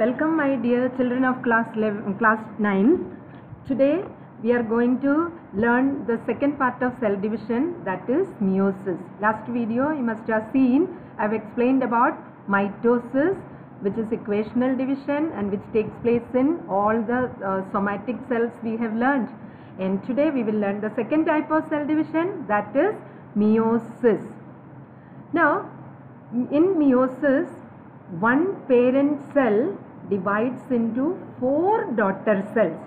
Welcome my dear children of class 9. Today we are going to learn the second part of cell division, that is meiosis. Last video you must have seen I have explained about mitosis, which is equational division and which takes place in all the somatic cells we have learned. And today we will learn the second type of cell division, that is meiosis. Now in meiosis, one parent cell divides into 4 daughter cells.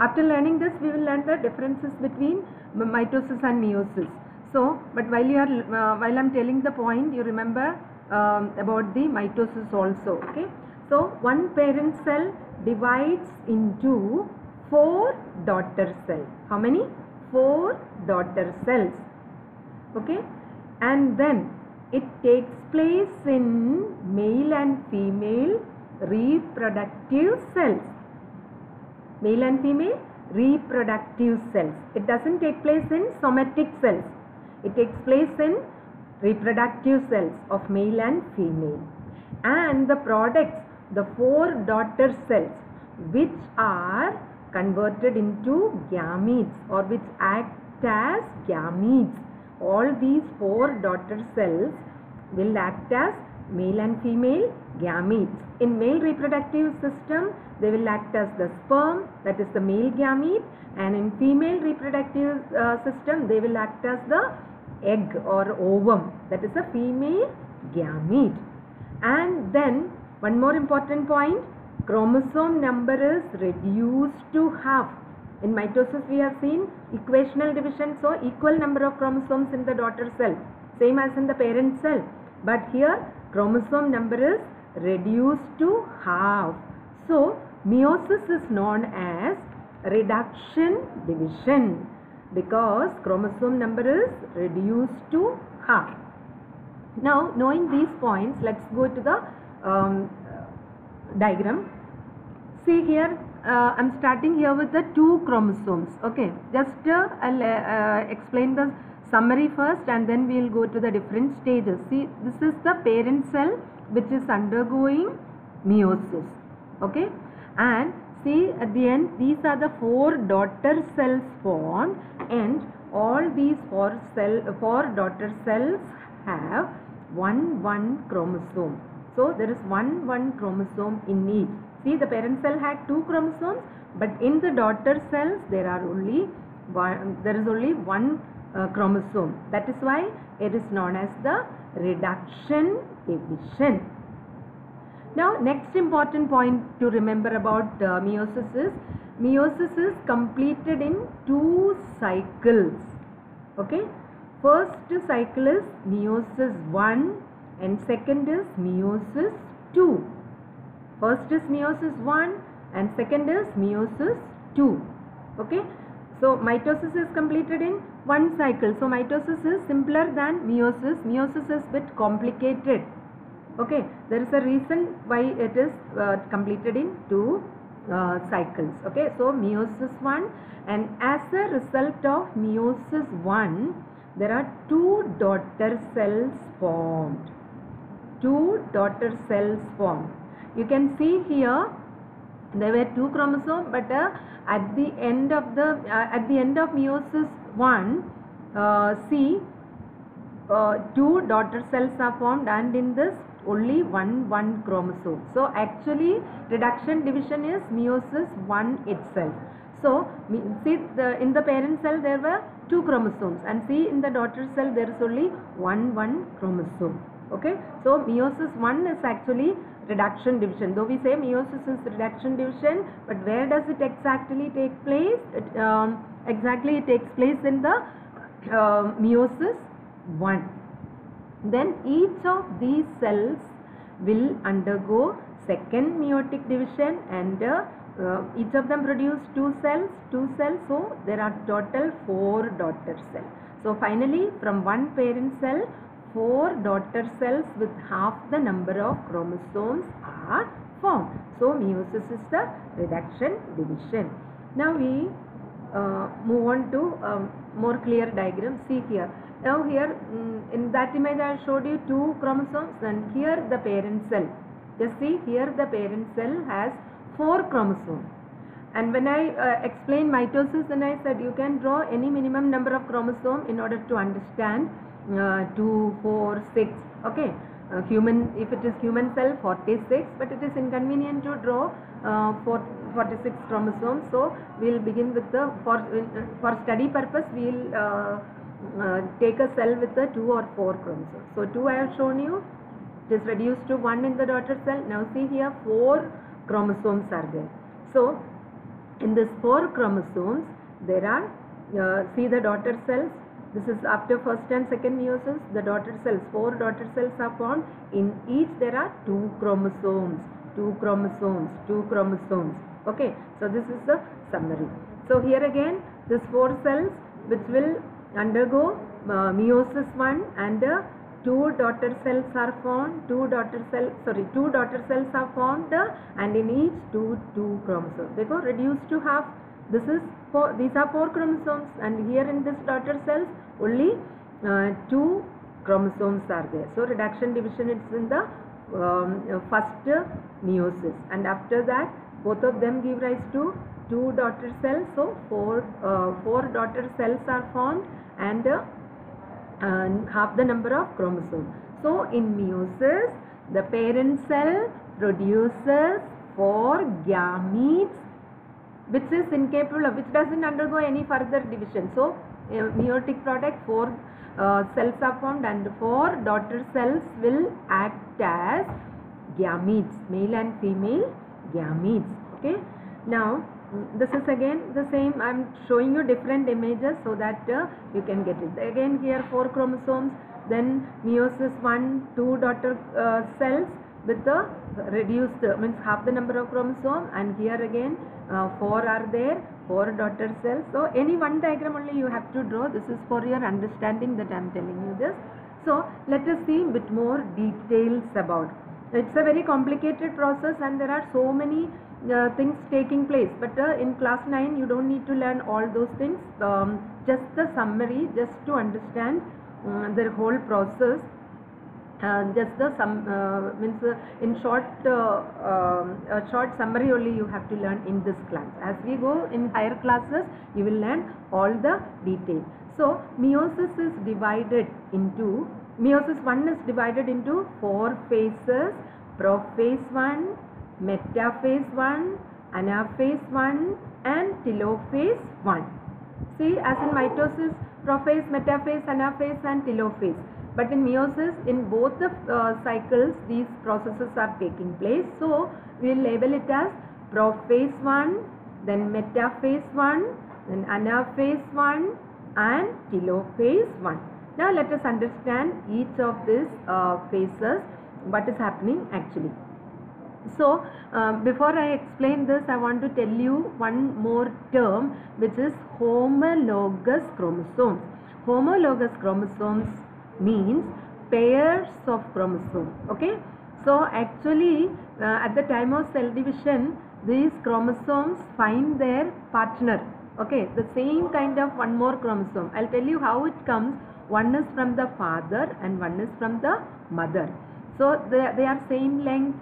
After learning this, we will learn the differences between mitosis and meiosis. So, but while I am telling the point, you remember about the mitosis also. Okay. So, one parent cell divides into 4 daughter cells. How many? 4 daughter cells. Okay. And then it takes place in male and female reproductive cells. Male and female reproductive cells. It doesn't take place in somatic cells. It takes place in reproductive cells of male and female. And the products, the 4 daughter cells, which are converted into gametes or which act as gametes. All these 4 daughter cells will act as male and female gametes. In male reproductive system, they will act as the sperm, that is the male gamete, and in female reproductive system, they will act as the egg or ovum, that is a female gamete. And then one more important point, chromosome number is reduced to half. In mitosis we have seen equational division, so equal number of chromosomes in the daughter cell, same as in the parent cell. But here chromosome number is reduced to half. So meiosis is known as reduction division because chromosome number is reduced to half. Now knowing these points, let's go to the diagram. See here, I am starting here with the 2 chromosomes. Okay, just I'll explain the summary first and then we will go to the different stages. See, this is the parent cell which is undergoing meiosis. Okay, and see at the end these are the 4 daughter cells formed, and all these 4 daughter cells have one chromosome. So there is one chromosome in each. See, the parent cell had 2 chromosomes, but in the daughter cells there is only one chromosome. That is why it is known as the reduction division. Now next important point to remember about meiosis is completed in 2 cycles. Okay, first cycle is meiosis 1 and second is meiosis 2. First is meiosis 1 and second is meiosis 2. Okay, so mitosis is completed in 1 cycle. So mitosis is simpler than meiosis. Meiosis is a bit complicated. Okay, there is a reason why it is completed in 2 cycles. Okay, so meiosis 1, and as a result of meiosis 1, there are 2 daughter cells formed. 2 daughter cells formed. You can see here there were 2 chromosomes, but at the end of meiosis 1, see 2 daughter cells are formed, and in this only one chromosome. So actually reduction division is meiosis 1 itself. So see, in the parent cell there were 2 chromosomes, and see in the daughter cell there is only one chromosome. Okay, so meiosis 1 is actually reduction division. Though we say meiosis is reduction division, but where does it exactly take place? It takes place in the meiosis 1. Then each of these cells will undergo second meiotic division, and each of them produce 2 cells. So there are total 4 daughter cells. So finally from one parent cell, 4 daughter cells with half the number of chromosomes are formed. So meiosis is the reduction division. Now we move on to more clear diagram. See here. Now here in that image I showed you 2 chromosomes, and here the parent cell. Just see here, the parent cell has 4 chromosomes. And when I explained mitosis, then I said you can draw any minimum number of chromosomes in order to understand 2, 4, 6. Okay, human, if it is human cell, 46, but it is inconvenient to draw 46 chromosomes. So we'll begin with the for study purpose we'll take a cell with the 2 or 4 chromosomes. So 2 I have shown you. It is reduced to 1 in the daughter cell. Now see here, 4 chromosomes are there. So in this 4 chromosomes, there are, see the daughter cells. This is after first and second meiosis. The daughter cells, 4 daughter cells are formed. In each there are 2 chromosomes, 2 chromosomes, 2 chromosomes. Okay, so this is the summary. So here again, these 4 cells which will undergo meiosis 1, and 2 daughter cells are formed, 2 daughter cells are formed, and in each 2 chromosomes. They go reduced to half. This is these are 4 chromosomes, and here in this daughter cells only 2 chromosomes are there. So reduction division is in the first meiosis, and after that both of them give rise to 2 daughter cells. So 4 daughter cells are formed, and half the number of chromosomes. So in meiosis, the parent cell produces 4 gametes, which is incapable of, which doesn't undergo any further division. So meiotic product, 4 cells are formed, and 4 daughter cells will act as gametes, male and female gametes. Okay, now this is again the same. I am showing you different images so that you can get it. Again here 4 chromosomes, then meiosis 1, 2 daughter cells with the reduced, means half the number of chromosomes, and here again 4 are there, 4 daughter cells. So any one diagram only you have to draw. This is for your understanding that I am telling you this. So let us see a bit more details about. It's a very complicated process, and there are so many things taking place, but in class 9 you don't need to learn all those things. Just the summary, just to understand the whole process. Just the means in short, a short summary only you have to learn in this class. As we go in higher classes, you will learn all the details. So meiosis is divided into, meiosis 1 is divided into 4 phases: prophase 1, metaphase 1, anaphase 1, and telophase 1. See, as in mitosis, prophase, metaphase, anaphase, and telophase. But in meiosis, in both the cycles, these processes are taking place. So we will label it as prophase 1, then metaphase 1, then anaphase 1, and telophase 1. Now let us understand each of these phases, what is happening actually. So before I explain this, I want to tell you one more term, which is homologous chromosomes. Homologous chromosomes means pairs of chromosomes. Okay, so actually at the time of cell division, these chromosomes find their partner. Okay, the same kind of one more chromosome. I'll tell you how it comes. One is from the father and one is from the mother. So they are same length,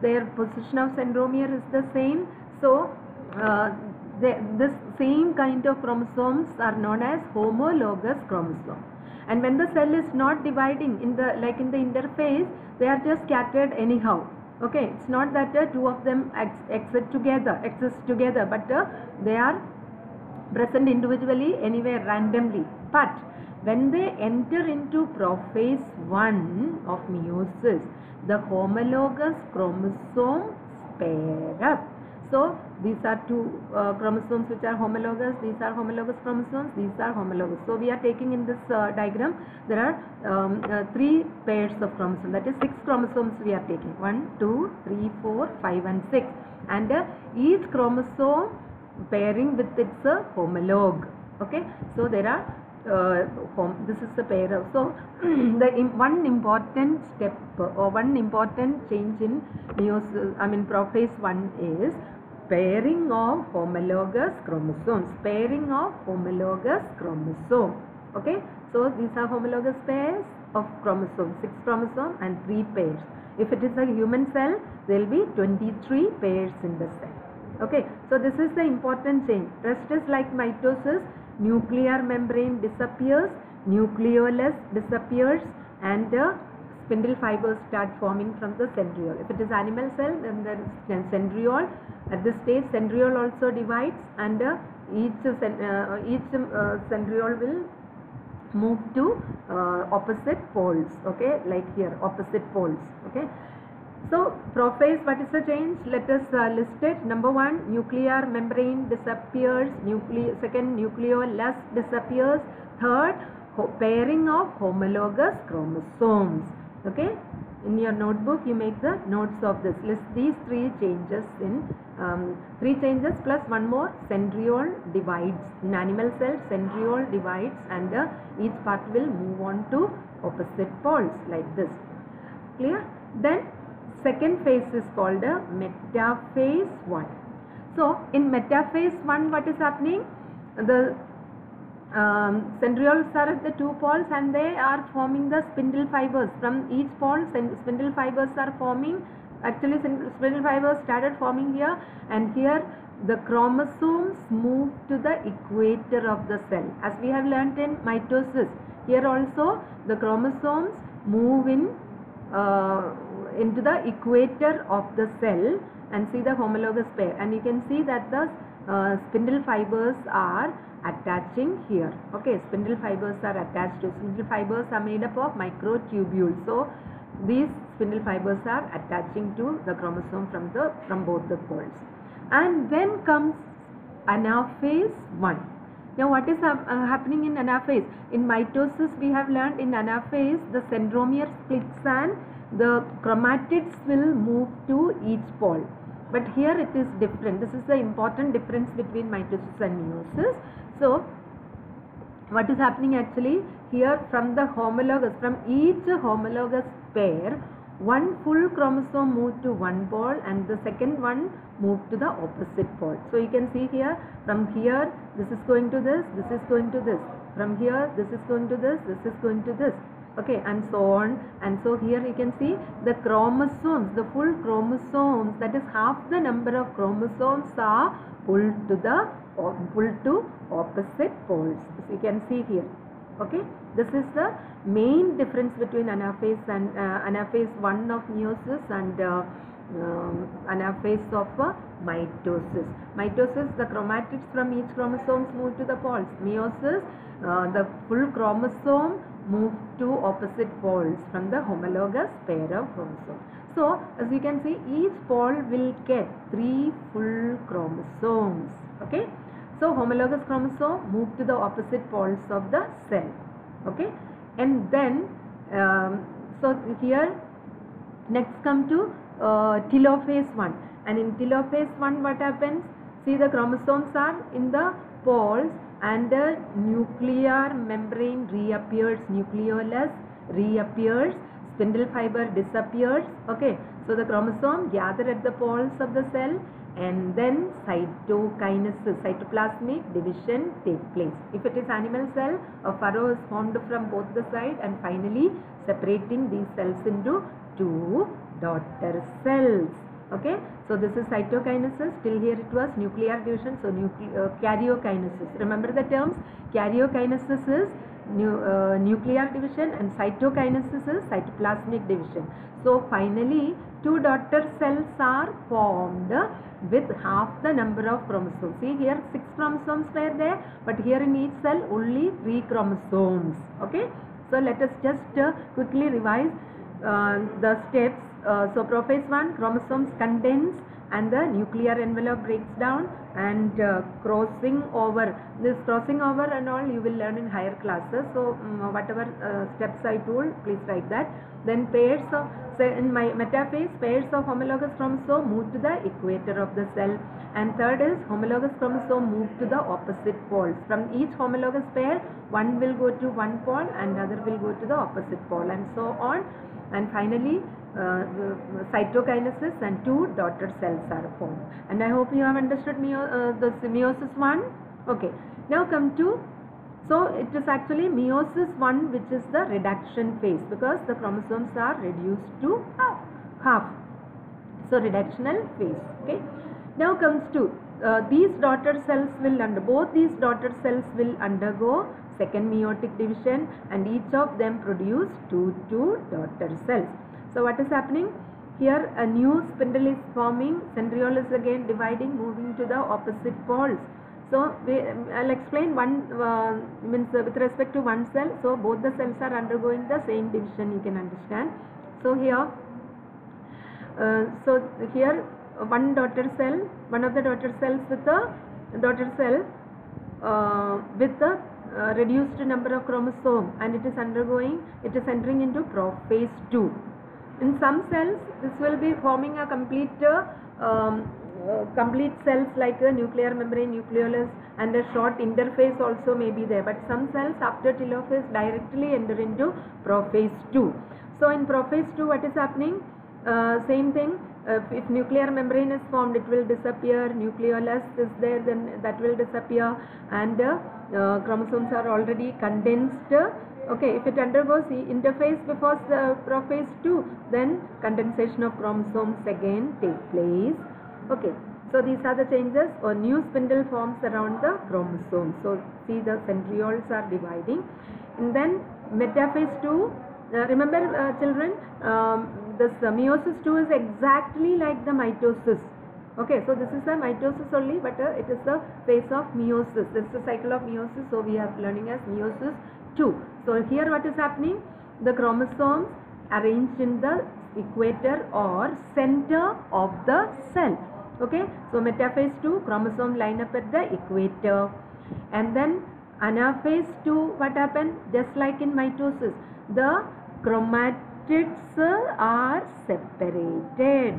their position of centromere is the same. So this same kind of chromosomes are known as homologous chromosomes. And when the cell is not dividing, in the like in the interphase, they are just scattered anyhow. Okay, it's not that two of them exist together, but they are present individually anywhere randomly. But when they enter into prophase 1 of meiosis, the homologous chromosomes pair up. So these are two chromosomes which are homologous. These are homologous chromosomes. These are homologous. So we are taking in this diagram, there are 3 pairs of chromosomes. That is 6 chromosomes we are taking. 1, 2, 3, 4, 5 and 6. And each chromosome pairing with its homologue. Okay. So there are this is the pair of, so one important step or one important change in meiosis, prophase 1 is pairing of homologous chromosomes. Pairing of homologous chromosome. Okay, so these are homologous pairs of chromosomes, 6 chromosomes and 3 pairs. If it is a human cell, there will be 23 pairs in the cell. Okay, so this is the important change. Rest is like mitosis, nuclear membrane disappears, nucleolus disappears, and spindle fibers start forming from the centriole. If it is animal cell, then there is centriole. At this stage, centriole also divides, and each centriole will move to opposite poles. Okay, like here, opposite poles. Okay. So prophase, what is the change? Let us list it. Number 1, nuclear membrane disappears. Second, nucleolus disappears. Third, pairing of homologous chromosomes. Okay, in your notebook you make the notes of this. List these 3 changes in 3 changes plus one more. Centriole divides. In animal cells, centriole divides, and each part will move on to opposite poles like this. Clear? Then second phase is called a metaphase 1. So in metaphase 1, what is happening? The centrioles are at the 2 poles, and they are forming the spindle fibers. From each pole, spindle fibers are forming. Actually, spindle fibers started forming here, and here the chromosomes move to the equator of the cell. As we have learnt in mitosis, here also the chromosomes move into the equator of the cell and see the homologous pair, and you can see that the spindle fibers are attaching here. Okay, spindle fibers are attached to. Spindle fibers are made up of microtubules. So these spindle fibers are attaching to the chromosome from both the poles. And then comes anaphase 1. Now what is happening in anaphase? In mitosis we have learned in anaphase the centromere splits and the chromatids will move to each pole. But here it is different. This is the important difference between mitosis and meiosis. So what is happening actually here, from each homologous pair, one full chromosome moved to one pole and the second one moved to the opposite pole. So you can see here, from here this is going to this, this is going to this. From here this is going to this, this is going to this. Okay, and so on. And so here you can see the chromosomes, the full chromosomes, that is half the number of chromosomes are pulled to opposite poles. So you can see here. Okay, this is the main difference between anaphase and anaphase 1 of meiosis and anaphase of mitosis. Mitosis, the chromatids from each chromosomes move to the poles. Meiosis, the full chromosome move to opposite poles from the homologous pair of chromosomes. So as you can see, each pole will get 3 full chromosomes. Okay, so homologous chromosome move to the opposite poles of the cell. Okay, and then so here next come to telophase 1. And in telophase 1 what happens? See, the chromosomes are in the poles and the nuclear membrane reappears, nucleolus reappears, spindle fiber disappears. Okay, so the chromosome gather at the poles of the cell, and then cytokinesis, cytoplasmic division take place. If it is animal cell, a furrow is formed from both the sides and finally separating these cells into 2 daughter cells. Okay, so this is cytokinesis. Till here it was nuclear division. So karyokinesis. Remember the terms. Karyokinesis is nuclear division and cytokinesis is cytoplasmic division. So finally 2 daughter cells are formed with half the number of chromosomes. See, here 6 chromosomes were there, but here in each cell only 3 chromosomes. Okay, so let us just quickly revise the steps. So prophase 1, chromosomes condense and the nuclear envelope breaks down, and crossing over. This crossing over and all you will learn in higher classes. So whatever steps I told, please write that. Then pairs of, say in my metaphase, pairs of homologous chromosome move to the equator of the cell, and third is homologous chromosome move to the opposite poles. From each homologous pair, one will go to one pole and other will go to the opposite pole, and so on. And finally cytokinesis and 2 daughter cells are formed. And I hope you have understood the meiosis 1. Okay, now come to, so it is actually meiosis 1 which is the reduction phase, because the chromosomes are reduced to half. half. So reductional phase. Okay. Now comes to these daughter cells will both these daughter cells will undergo second meiotic division, and each of them produce two daughter cells. So what is happening? Here a new spindle is forming, centriole is again dividing, moving to the opposite poles. So I'll explain one means with respect to one cell. So both the cells are undergoing the same division, you can understand. So here one daughter cell, one of the daughter cells with the daughter cell with the reduced number of chromosomes, and it is entering into prophase 2. In some cells this will be forming a complete cells like a nuclear membrane, nucleolus, and a short interphase also may be there, but some cells after telophase directly enter into prophase 2. So in prophase 2 what is happening? Same thing, if nuclear membrane is formed, it will disappear, nucleolus is there, then that will disappear, and chromosomes are already condensed. Okay, if it undergoes the interphase before the prophase 2, then condensation of chromosomes again take place. Okay, so these are the changes, or new spindle forms around the chromosome. So see, the centrioles are dividing, and then metaphase 2. Remember children, this meiosis 2 is exactly like the mitosis. Okay, so this is the mitosis only, but it is the phase of meiosis. This is the cycle of meiosis, so we are learning as meiosis 2. So here what is happening? The chromosomes arranged in the equator or center of the cell. Okay, so metaphase 2, chromosome line up at the equator, and then anaphase 2, what happened? Just like in mitosis, the chromatids are separated.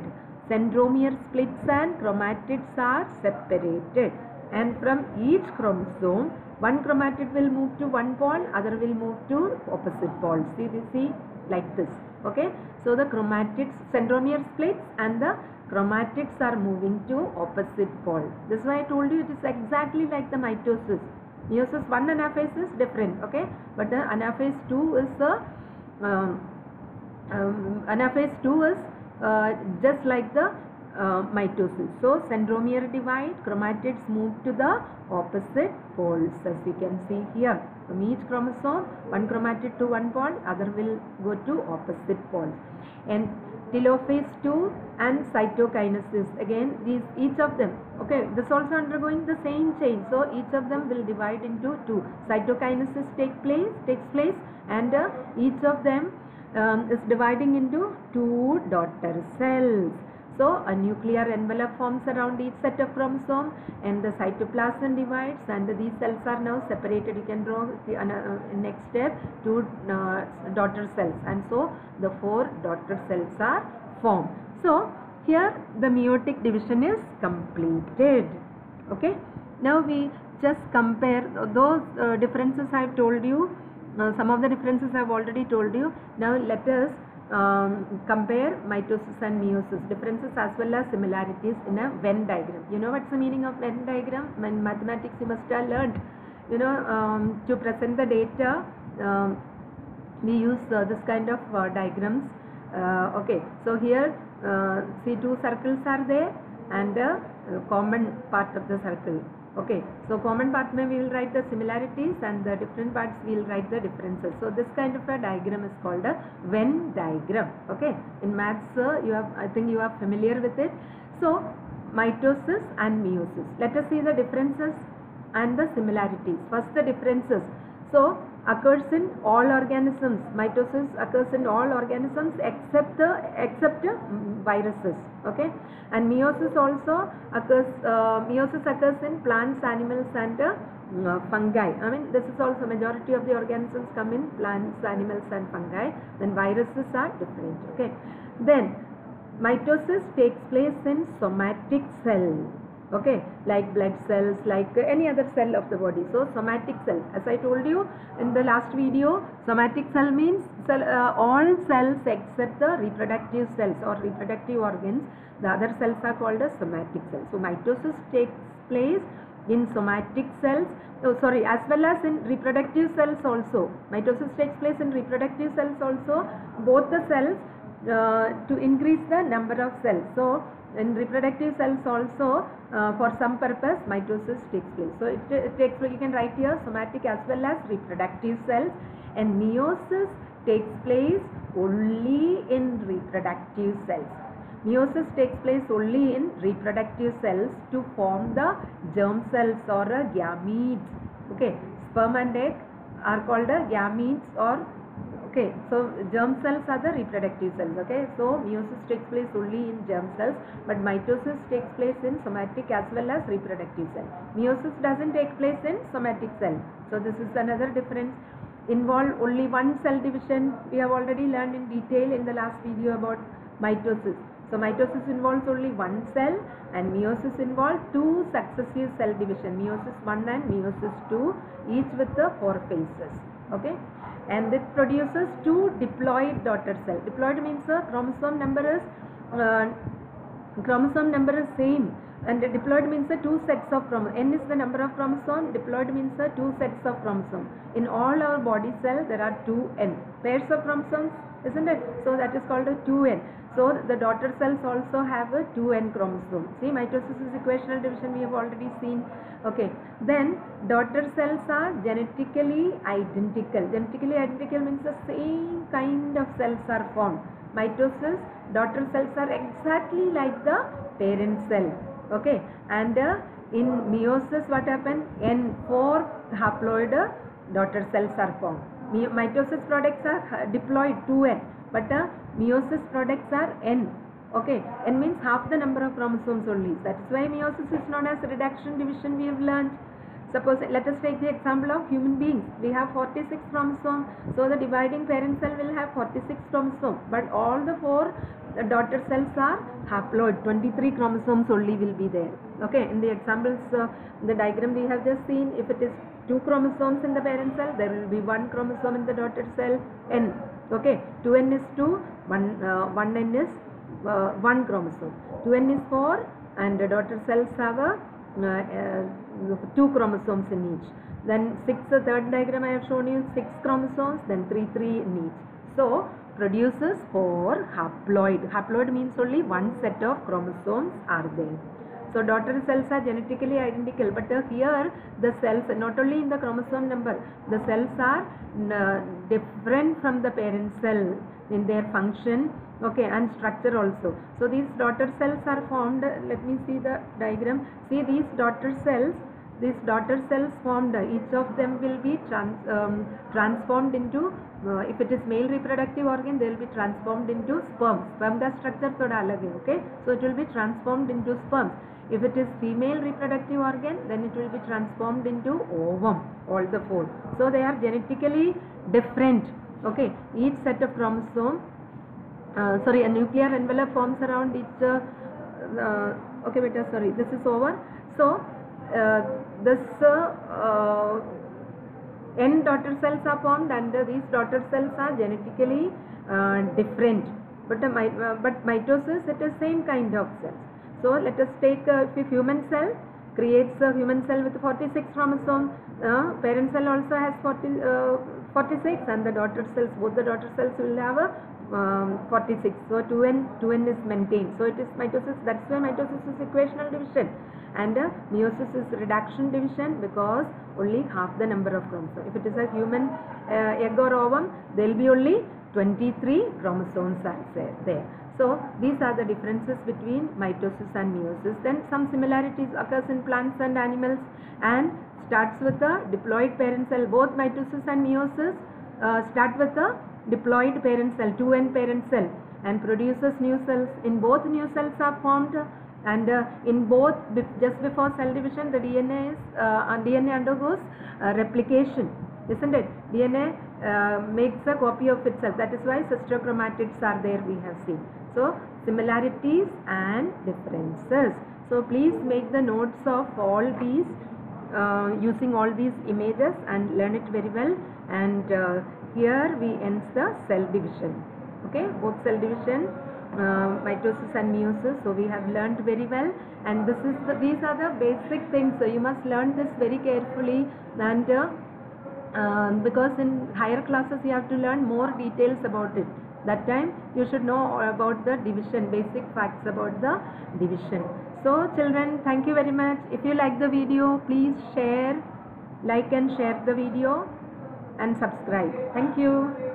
Centromere splits and chromatids are separated, and from each chromosome one chromatid will move to one pole, other will move to opposite pole. See like this. Okay, so the chromatids, centromere splits and the chromatids are moving to opposite pole. This is why I told you it is exactly like the mitosis. Meiosis 1 anaphase is different, okay, but the anaphase 2 is just like the mitosis. So centromere divide, chromatids move to the opposite poles, as you can see here. From each chromosome, one chromatid to one pole, other will go to opposite poles. And telophase 2 and cytokinesis, again each of them, okay, this also undergoing the same change. So each of them will divide into two. Cytokinesis takes place, and each of them is dividing into two daughter cells. So a nuclear envelope forms around each set of chromosomes, and the cytoplasm divides, and these cells are now separated. You can draw the next step, two daughter cells, and so the four daughter cells are formed. So here the meiotic division is completed. Okay, now we just compare those differences I have told you. Some of the differences I have already told you. Now let us compare mitosis and meiosis, differences as well as similarities in a Venn diagram. You know what's the meaning of Venn diagram? In mathematics you must have learned, to present the data we use this kind of diagrams. Okay, so here see, two circles are there and a common part of the circle. Okay, so common part we will write the similarities, and the different parts we will write the differences. So this kind of a diagram is called a Venn diagram. Okay, in maths I think you are familiar with it. So mitosis and meiosis. Let us see the differences and the similarities. First, the differences. So occurs in all organisms. Mitosis occurs in all organisms except viruses. Okay, and meiosis also occurs. Meiosis occurs in plants, animals, and fungi. I mean, this is also majority of the organisms come in plants, animals, and fungi. Then viruses are different. Okay, then mitosis takes place in somatic cell. Okay, like blood cells, like any other cell of the body. So somatic cell, as I told you in the last video, somatic cell means all cells except the reproductive cells or reproductive organs. The other cells are called as somatic cells. So mitosis takes place in somatic cells, as well as in reproductive cells also. Mitosis takes place in reproductive cells also. Both the cells to increase the number of cells. So in reproductive cells also, for some purpose mitosis takes place. So it takes place, you can write here somatic as well as reproductive cells, and meiosis takes place only in reproductive cells. Meiosis takes place only in reproductive cells to form the germ cells or gametes. Okay, sperm and egg are called gametes, or okay, so germ cells are the reproductive cells. Okay, so meiosis takes place only in germ cells, but mitosis takes place in somatic as well as reproductive cell. Meiosis doesn't take place in somatic cell. So this is another difference. Involve only one cell division. We have already learned in detail in the last video about mitosis. So mitosis involves only one cell, and meiosis involves two successive cell division, meiosis 1 and meiosis 2, each with the 4 phases. Okay, and it produces two diploid daughter cell. Diploid means the chromosome number is same, and diploid means the two sets of chromosomes. N is the number of chromosomes. Diploid means the two sets of chromosomes. In all our body cells there are 2n pairs of chromosomes, isn't it? So that is called a 2n. So the daughter cells also have a 2n chromosome. See, mitosis is equational division, we have already seen. Okay, then daughter cells are genetically identical. Genetically identical means the same kind of cells are formed. Mitosis, daughter cells are exactly like the parent cell. Okay, and in meiosis what happened? N4 haploid daughter cells are formed. Mitosis products are diploid 2n, but meiosis products are n. Okay, n means half the number of chromosomes only. That is why meiosis is known as reduction division, we have learned. Suppose, let us take the example of human beings. We have 46 chromosomes. So the dividing parent cell will have 46 chromosomes, but all the 4 daughter cells are haploid. 23 chromosomes only will be there. Okay, in the examples, the diagram we have just seen, if it is 2 chromosomes in the parent cell, there will be 1 chromosome in the daughter cell, n. Okay, 2n is 2, 1n is 1 chromosome. 2n is 4, and the daughter cells have a 2 chromosomes in each. Then 6, the third diagram I have shown you, 6 chromosomes, then 3 in each. So produces 4 haploid. Haploid means only one set of chromosomes are there. So daughter cells are genetically identical, but here the cells, not only in the chromosome number, the cells are different from the parent cell in their function, okay, and structure also. So these daughter cells are formed. Let me see the diagram. See, these daughter cells formed, each of them will be transformed into, if it is male reproductive organ, they will be transformed into sperm. Sperm का structure थोड़ा अलग है, okay? So it will be transformed into sperms. If it is female reproductive organ, then it will be transformed into ovum, all the 4. So they are genetically different, okay? Each set of chromosome, a nuclear envelope forms around each, okay beta, sorry, this is over. So this n daughter cells are formed, and these daughter cells are genetically different, but mitosis, it is same kind of cells. So let us take a human cell creates a human cell with 46 chromosomes. Parent cell also has 46, and the daughter cells, both the daughter cells will have a 46. So 2n is maintained. So it is mitosis. That's why mitosis is equational division, and meiosis is reduction division, because only half the number of chromosomes. If it is a human egg or ovum, there will be only 23 chromosomes are there. So these are the differences between mitosis and meiosis. Then some similarities occurs in plants and animals, and starts with the diploid parent cell. Both mitosis and meiosis start with the diploid parent cell, 2n parent cell, and produces new cells. In both, new cells are formed, and in both, just before cell division, the DNA undergoes replication, isn't it? DNA makes a copy of itself. That is why sister chromatids are there, we have seen. So similarities and differences. So please make the notes of all these using all these images and learn it very well. And here we end the cell division. Okay, both cell division, mitosis and meiosis. So we have learned very well, and these are the basic things. So you must learn this very carefully, and because in higher classes you have to learn more details about it. That time you should know about the division, basic facts about the division. So children, thank you very much. If you like the video, please like and share the video and subscribe. Thank you.